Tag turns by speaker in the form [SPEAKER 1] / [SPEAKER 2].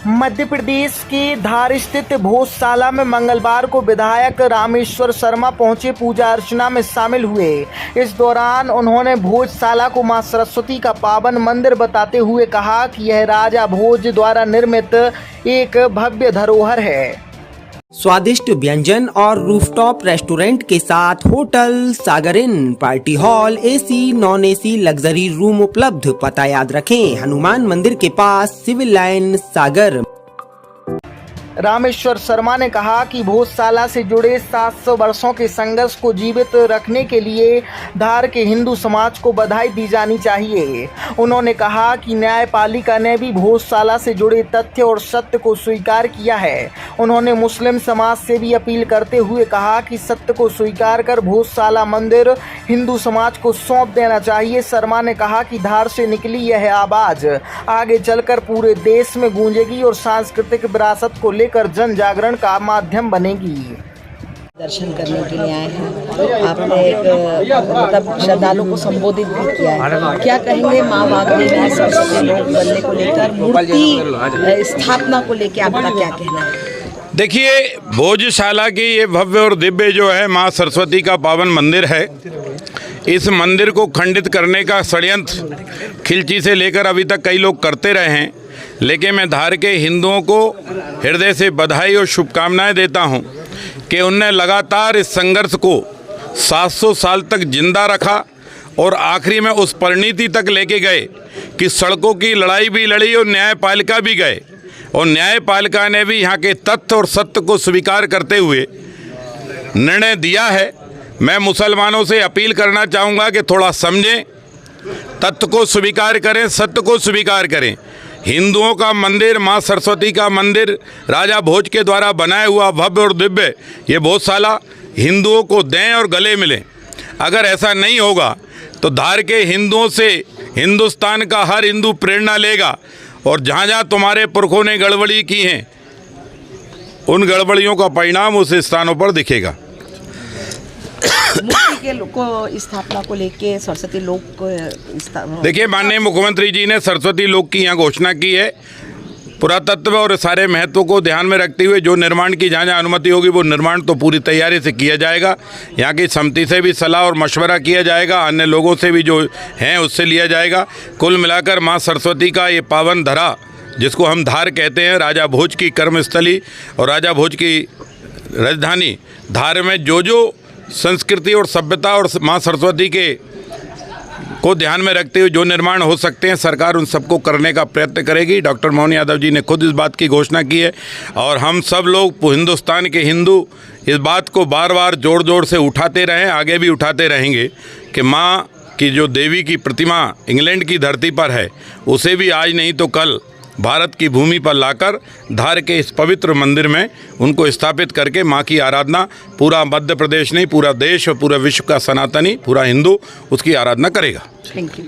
[SPEAKER 1] मध्य प्रदेश के धार स्थित भोजशाला में मंगलवार को विधायक रामेश्वर शर्मा पहुंचे पूजा अर्चना में शामिल हुए। इस दौरान उन्होंने भोजशाला को मां सरस्वती का पावन मंदिर बताते हुए कहा कि यह राजा भोज द्वारा निर्मित एक भव्य धरोहर है।
[SPEAKER 2] स्वादिष्ट व्यंजन और रूफटॉप रेस्टोरेंट के साथ hotel Sagar inn, party hall, AC, non AC, luxury room उपलब्ध। पता याद रखें, हनुमान मंदिर के पास, सिविल लाइन, सागर।
[SPEAKER 1] रामेश्वर शर्मा ने कहा कि भोजशाला से जुड़े 700 वर्षों के संघर्ष को जीवित रखने के लिए धार के हिंदू समाज को बधाई दी जानी चाहिए। उन्होंने कहा कि न्यायपालिका ने भी भोजशाला से जुड़े तथ्य और सत्य को स्वीकार किया है। उन्होंने मुस्लिम समाज से भी अपील करते हुए कहा कि सत्य को स्वीकार कर भोजशाला मंदिर हिंदू समाज को सौंप देना चाहिए। शर्मा ने कहा कि धार से निकली यह आवाज़ आगे चलकर पूरे देश में गूंजेगी और सांस्कृतिक विरासत को लेकर जन जागरण का माध्यम बनेगी।
[SPEAKER 3] दर्शन करने के लिए आए हैं। आपने एक मतलब श्रद्धालुओं को संबोधित भी किया है। क्या कहेंगे माँ वाग्देवी सरस्वती लोक बनने को लेकर, मूर्ति स्थापना को लेकर आपका क्या कहना है?
[SPEAKER 4] देखिए, भोजशाला की ये भव्य और दिव्य जो है माँ सरस्वती का पावन मंदिर है। इस मंदिर को खंडित करने का षड्यंत्र खिलची से लेकर अभी तक कई लोग करते रहे हैं, लेकिन मैं धार के हिंदुओं को हृदय से बधाई और शुभकामनाएं देता हूं कि उनने लगातार इस संघर्ष को 700 साल तक जिंदा रखा और आखिरी में उस परिणति तक लेके गए कि सड़कों की लड़ाई भी लड़ी और न्यायपालिका भी गए, और न्यायपालिका ने भी यहाँ के तथ्य और सत्य को स्वीकार करते हुए निर्णय दिया है। मैं मुसलमानों से अपील करना चाहूँगा कि थोड़ा समझें, तथ्य को स्वीकार करें, सत्य को स्वीकार करें। हिंदुओं का मंदिर, माँ सरस्वती का मंदिर राजा भोज के द्वारा बनाया हुआ भव्य और दिव्य ये भोजशाला हिंदुओं को दें और गले मिलें। अगर ऐसा नहीं होगा तो धार के हिंदुओं से हिंदुस्तान का हर हिंदू प्रेरणा लेगा, और जहाँ जहाँ तुम्हारे पुरखों ने गड़बड़ी की हैं उन गड़बड़ियों का परिणाम उस स्थानों पर दिखेगा।
[SPEAKER 3] मूर्ति के को स्थापना को लेके सरस्वती लोक को
[SPEAKER 4] देखिए, माननीय मुख्यमंत्री जी ने सरस्वती लोक की यहाँ घोषणा की है। पुरातत्व और सारे महत्व को ध्यान में रखते हुए जो निर्माण की जहाँ जहाँ अनुमति होगी वो निर्माण तो पूरी तैयारी से किया जाएगा। यहाँ की समिति से भी सलाह और मशवरा किया जाएगा, अन्य लोगों से भी जो हैं उससे लिया जाएगा। कुल मिलाकर माँ सरस्वती का ये पावन धरा, जिसको हम धार कहते हैं, राजा भोज की कर्मस्थली और राजा भोज की राजधानी धार में जो संस्कृति और सभ्यता और माँ सरस्वती के को ध्यान में रखते हुए जो निर्माण हो सकते हैं, सरकार उन सबको करने का प्रयत्न करेगी। डॉक्टर मोहन यादव जी ने खुद इस बात की घोषणा की है, और हम सब लोग हिंदुस्तान के हिंदू इस बात को बार बार जोर जोर से उठाते रहें, आगे भी उठाते रहेंगे कि माँ की जो देवी की प्रतिमा इंग्लैंड की धरती पर है, उसे भी आज नहीं तो कल भारत की भूमि पर लाकर धार के इस पवित्र मंदिर में उनको स्थापित करके माँ की आराधना पूरा मध्य प्रदेश नहीं, पूरा देश और पूरा विश्व का सनातनी, पूरा हिंदू उसकी आराधना करेगा।
[SPEAKER 3] Thank you.